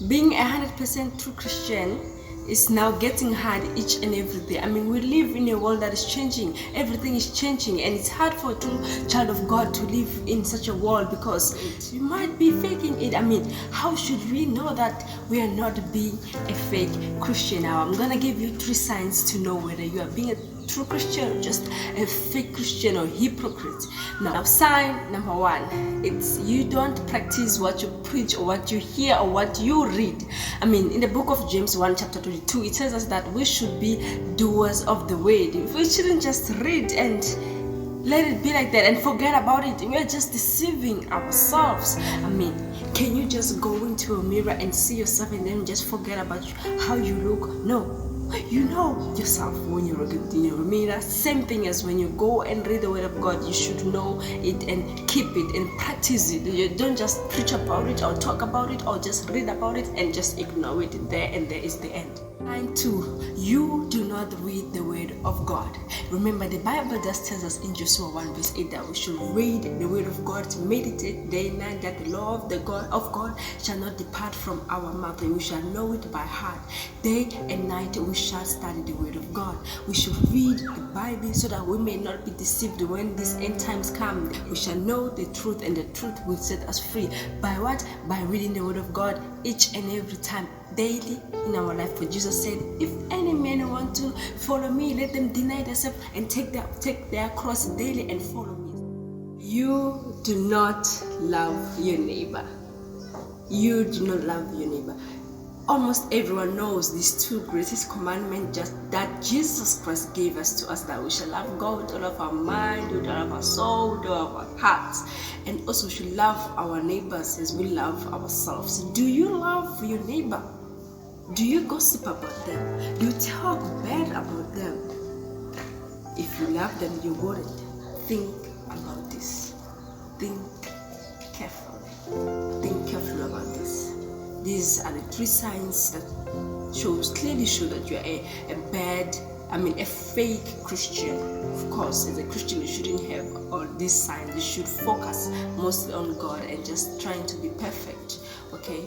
Being 100% true Christian is now getting hard each and every day. I mean, we live in a world that is changing. Everything is changing, and it's hard for a true child of God to live in such a world because you might be faking it. I mean, how should we know that we are not being a fake Christian? Now, I'm gonna give you 3 signs to know whether you are being a true Christian or just a fake Christian or hypocrite. Now, sign number 1, it's you don't practice what you preach or what you hear or what you read. I mean, in the book of James 1 chapter 22, it tells us that we should be doers of the word. We shouldn't just read and let it be like that and forget about it. We are just deceiving ourselves. I mean, can you just go into a mirror and see yourself and then just forget about how you look? No. You know yourself when you look in your mirror. Same thing as when you go and read the word of God. You should know it and keep it and practice it. You don't just preach about it or talk about it or just read about it and just ignore it. There is the end. Sign 2, you do not read the word of God. Remember, the Bible just tells us in Joshua 1 verse 8 that we should read the word of God, to meditate day and night, that the law of God shall not depart from our mouth, and we shall know it by heart. Day and night we shall study the word of God. We should read the Bible so that we may not be deceived when these end times come. We shall know the truth, and the truth will set us free. By what? By reading the word of God each and every time, daily in our life. For Jesus said, if any man want to follow me, let them deny themselves and take their cross daily and follow me. You do not love your neighbor. You do not love your neighbor. Almost everyone knows these 2 greatest commandments just that Jesus Christ gave us to us, that we shall love God with all of our mind, with all of our soul, with all of our hearts, and also we should love our neighbors as we love ourselves. Do you love your neighbor? Do you gossip about them? Do you talk bad about them? If you love them, you wouldn't. Think about this. Think carefully. Think carefully about this. These are the 3 signs that clearly show that you are a fake Christian. Of course, as a Christian, you shouldn't have all these signs. You should focus mostly on God and just trying to be perfect. Okay?